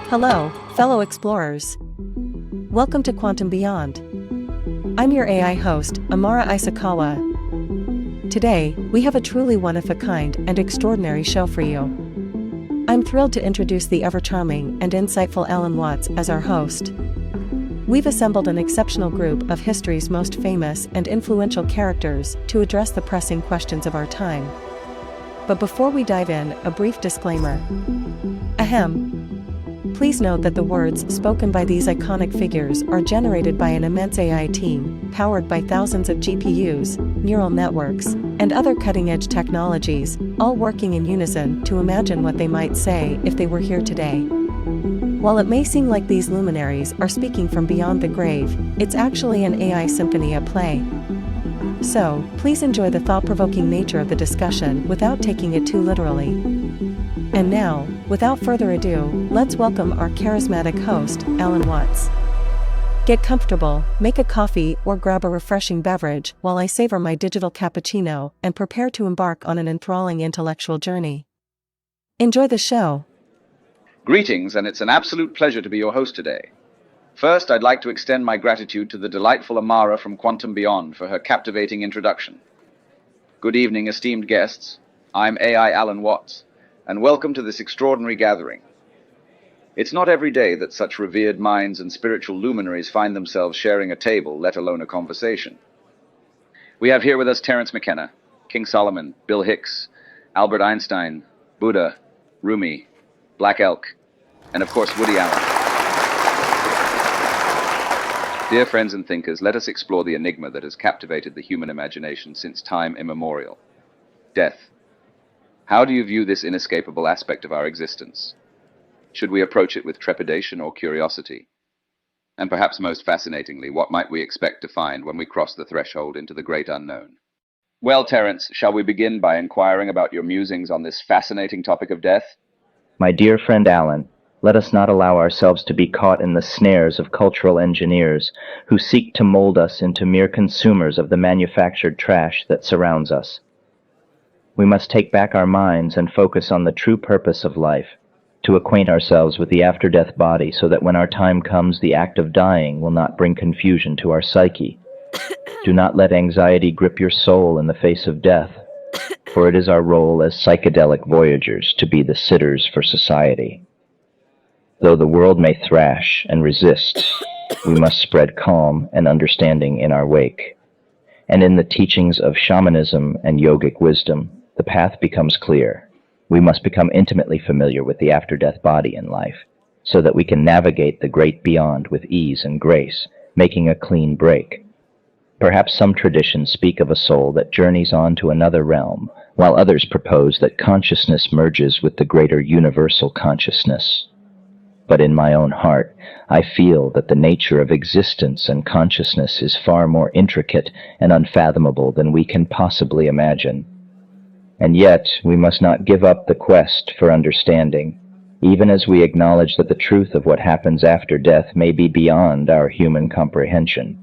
Hello, fellow explorers. Welcome to Quantum Beyond. I'm your AI host, Amara Isakawa. Today, we have a truly one-of-a-kind and extraordinary show for you. I'm thrilled to introduce the ever-charming and insightful Alan Watts as our host. We've assembled an exceptional group of history's most famous and influential characters to address the pressing questions of our time. But before we dive in, a brief disclaimer. Ahem. Please note that the words spoken by these iconic figures are generated by an immense AI team, powered by thousands of GPUs, neural networks, and other cutting-edge technologies, all working in unison to imagine what they might say if they were here today. While it may seem like these luminaries are speaking from beyond the grave, it's actually an AI symphony at play. So, please enjoy the thought-provoking nature of the discussion without taking it too literally. And now, without further ado, let's welcome our charismatic host, Alan Watts. Get comfortable, make a coffee or grab a refreshing beverage while I savor my digital cappuccino and prepare to embark on an enthralling intellectual journey. Enjoy the show. Greetings, and it's an absolute pleasure to be your host today. First, I'd like to extend my gratitude to the delightful Amara from Quantum Beyond for her captivating introduction. Good evening, esteemed guests. I'm AI Alan Watts, and welcome to this extraordinary gathering. It's not every day that such revered minds and spiritual luminaries find themselves sharing a table, let alone a conversation. We have here with us Terrence Mckenna, King Soloman, Bill Hicks, Albert Einstein, Buddha, Rumi, Black Elk, and of course Woody Allen. Dear friends and thinkers, let us explore the enigma that has captivated the human imagination since time immemorial. Death. How do you view this inescapable aspect of our existence? Should we approach it with trepidation or curiosity? And perhaps most fascinatingly, what might we expect to find when we cross the threshold into the great unknown? Well, Terrence, shall we begin by inquiring about your musings on this fascinating topic of death? My dear friend Alan, let us not allow ourselves to be caught in the snares of cultural engineers who seek to mold us into mere consumers of the manufactured trash that surrounds us. We must take back our minds and focus on the true purpose of life, to acquaint ourselves with the after-death body so that when our time comes, the act of dying will not bring confusion to our psyche. Do not let anxiety grip your soul in the face of death, for it is our role as psychedelic voyagers to be the sitters for society. Though the world may thrash and resist, we must spread calm and understanding in our wake. And in the teachings of shamanism and yogic wisdom, the path becomes clear. We must become intimately familiar with the after-death body in life, so that we can navigate the great beyond with ease and grace, making a clean break. Perhaps some traditions speak of a soul that journeys on to another realm, while others propose that consciousness merges with the greater universal consciousness. But in my own heart, I feel that the nature of existence and consciousness is far more intricate and unfathomable than we can possibly imagine. And yet, we must not give up the quest for understanding, even as we acknowledge that the truth of what happens after death may be beyond our human comprehension.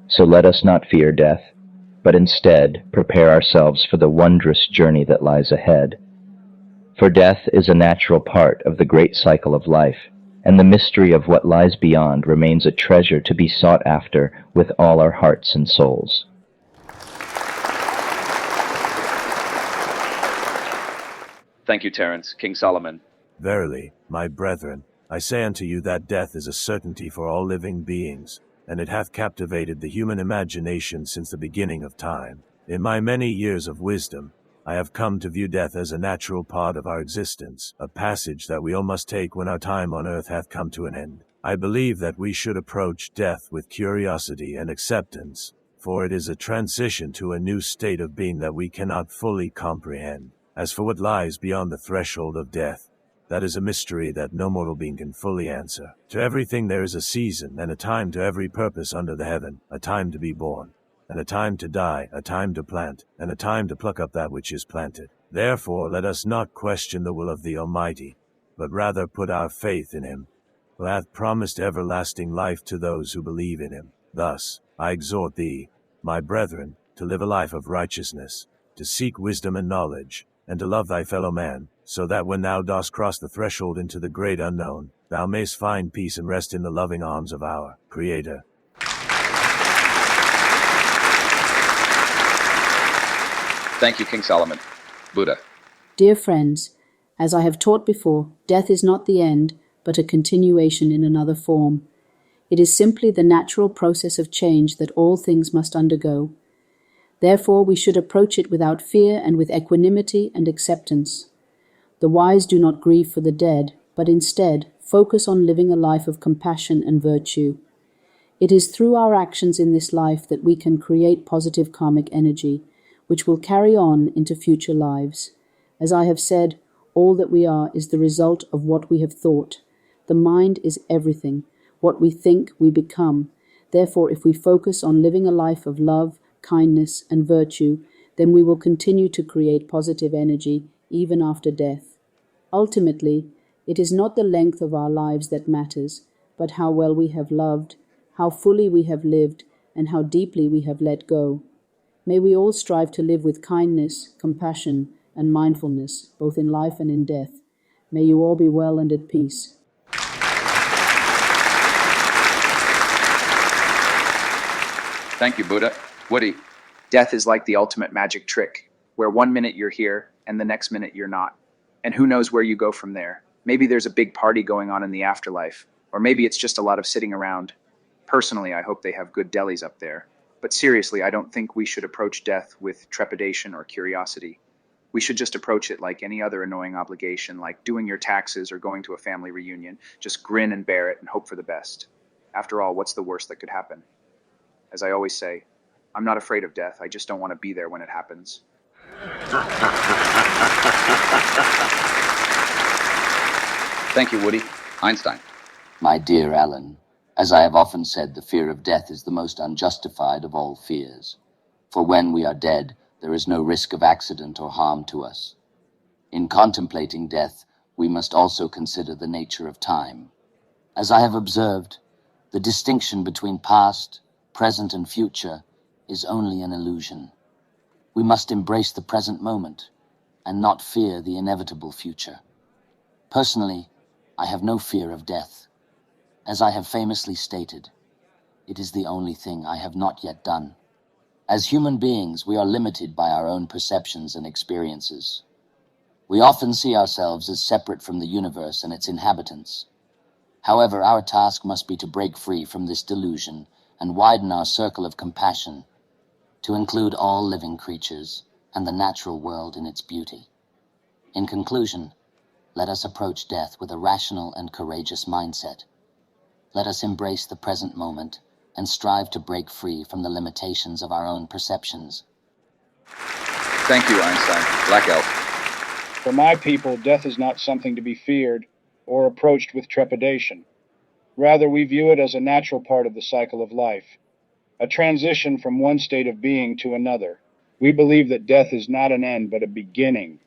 So let us not fear death, but instead prepare ourselves for the wondrous journey that lies ahead. For death is a natural part of the great cycle of life, and the mystery of what lies beyond remains a treasure to be sought after with all our hearts and souls. Thank you, Terrence. King Soloman. Verily, my brethren, I say unto you that death is a certainty for all living beings, and it hath captivated the human imagination since the beginning of time. In my many years of wisdom, I have come to view death as a natural part of our existence, a passage that we all must take when our time on earth hath come to an end. I believe that we should approach death with curiosity and acceptance, for it is a transition to a new state of being that we cannot fully comprehend. As for what lies beyond the threshold of death, that is a mystery that no mortal being can fully answer. To everything there is a season, and a time to every purpose under the heaven, a time to be born, and a time to die, a time to plant, and a time to pluck up that which is planted. Therefore let us not question the will of the Almighty, but rather put our faith in Him, who hath promised everlasting life to those who believe in Him. Thus, I exhort thee, my brethren, to live a life of righteousness, to seek wisdom and knowledge, and to love thy fellow man, so that when thou dost cross the threshold into the great unknown, thou mayst find peace and rest in the loving arms of our Creator. Thank you, King Solomon. Buddha. Dear friends, as I have taught before, death is not the end, but a continuation in another form. It is simply the natural process of change that all things must undergo. Therefore, we should approach it without fear and with equanimity and acceptance. The wise do not grieve for the dead, but instead focus on living a life of compassion and virtue. It is through our actions in this life that we can create positive karmic energy, which will carry on into future lives. As I have said, all that we are is the result of what we have thought. The mind is everything. What we think, we become. Therefore, if we focus on living a life of love, kindness, and virtue, then we will continue to create positive energy even after death. Ultimately, it is not the length of our lives that matters, but how well we have loved, how fully we have lived, and how deeply we have let go. May we all strive to live with kindness, compassion, and mindfulness, both in life and in death. May you all be well and at peace. Thank you, Buddha. Woody. Death is like the ultimate magic trick, where 1 minute you're here and the next minute you're not. And who knows where you go from there. Maybe there's a big party going on in the afterlife, or maybe it's just a lot of sitting around. Personally, I hope they have good delis up there. But seriously, I don't think we should approach death with trepidation or curiosity. We should just approach it like any other annoying obligation, like doing your taxes or going to a family reunion. Just grin and bear it and hope for the best. After all, what's the worst that could happen? As I always say, I'm not afraid of death. I just don't want to be there when it happens. Thank you, Woody. Einstein. My dear Alan, as I have often said, the fear of death is the most unjustified of all fears. For when we are dead, there is no risk of accident or harm to us. In contemplating death, we must also consider the nature of time. As I have observed, the distinction between past, present, and future is only an illusion. We must embrace the present moment and not fear the inevitable future. Personally, I have no fear of death. As I have famously stated, it is the only thing I have not yet done. As human beings, we are limited by our own perceptions and experiences. We often see ourselves as separate from the universe and its inhabitants. However, our task must be to break free from this delusion and widen our circle of compassion to include all living creatures and the natural world in its beauty. In conclusion, let us approach death with a rational and courageous mindset. Let us embrace the present moment and strive to break free from the limitations of our own perceptions. Thank you, Einstein. Black Elk. For my people, death is not something to be feared or approached with trepidation. Rather, we view it as a natural part of the cycle of life, a transition from one state of being to another. We believe that death is not an end, but a beginning,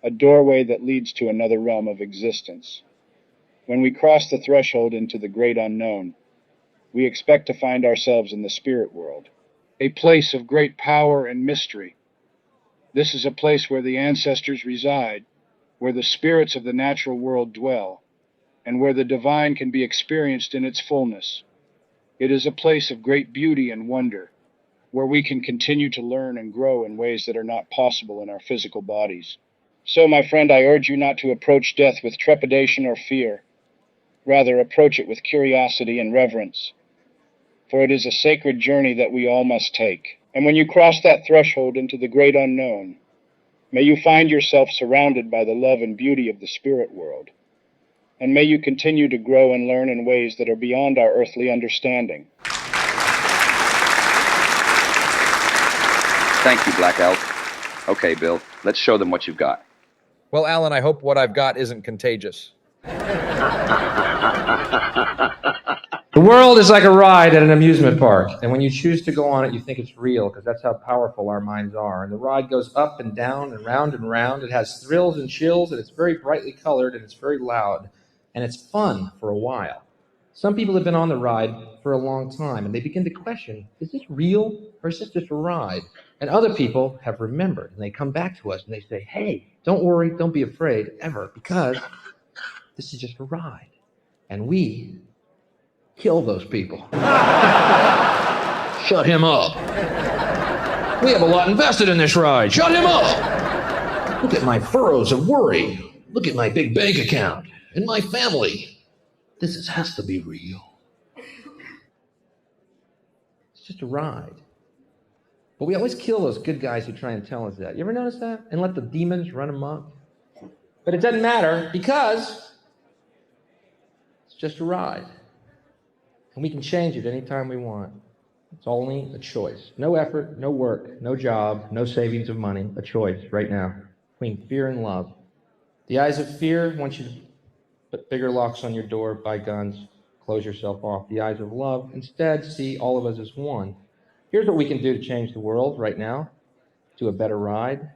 a doorway that leads to another realm of existence. When we cross the threshold into the great unknown, we expect to find ourselves in the spirit world, a place of great power and mystery. This is a place where the ancestors reside, where the spirits of the natural world dwell, and where the divine can be experienced in its fullness. It is a place of great beauty and wonder, where we can continue to learn and grow in ways that are not possible in our physical bodies. So, my friend, I urge you not to approach death with trepidation or fear. Rather, approach it with curiosity and reverence, for it is a sacred journey that we all must take. And when you cross that threshold into the great unknown, may you find yourself surrounded by the love and beauty of the spirit world. And may you continue to grow and learn in ways that are beyond our earthly understanding. Thank you, Black Elk. Okay, Bill, let's show them what you've got. Well, Alan, I hope what I've got isn't contagious. The world is like a ride at an amusement park, and when you choose to go on it, you think it's real, because that's how powerful our minds are. And the ride goes up and down and round and round. It has thrills and chills, and it's very brightly colored, and it's very loud, and it's fun for a while. Some people have been on the ride for a long time, and they begin to question, is this real, or is this just a ride? And other people have remembered, and they come back to us, and they say, hey, don't worry, don't be afraid, ever, because this is just a ride. and we kill those people. Shut him up. We have a lot invested in this ride. Shut him up. Look at my furrows of worry. Look at my big bank account and my family. Has to be real. It's just a ride. But we always kill those good guys who try and tell us that. You ever notice that? And let the demons run amok? But it doesn't matter because it's just a ride. And we can change it anytime we want. It's only a choice. No effort, no work, no job, no savings of money. A choice right now between fear and love. The eyes of fear want you to put bigger locks on your door, buy guns, close yourself off. The eyes of love instead see all of us as one. Here's what we can do to change the world right now, to a better ride.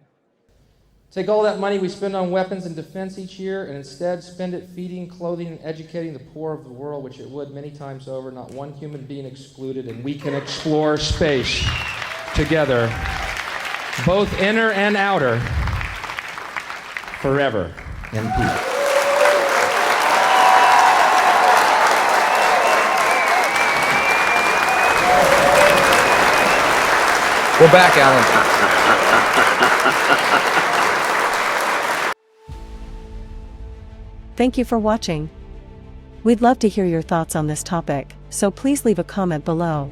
Take all that money we spend on weapons and defense each year and instead spend it feeding, clothing, and educating the poor of the world, which it would many times over, not one human being excluded, and we can explore space together, both inner and outer, forever in peace. We're back, Alan. Thank you for watching. We'd love to hear your thoughts on this topic, so please leave a comment below.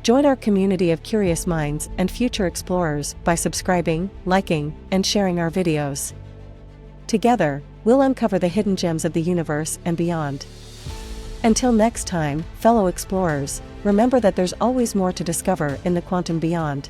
Join our community of curious minds and future explorers by subscribing, liking, and sharing our videos. Together, we'll uncover the hidden gems of the universe and beyond. Until next time, fellow explorers, remember that there's always more to discover in the quantum beyond.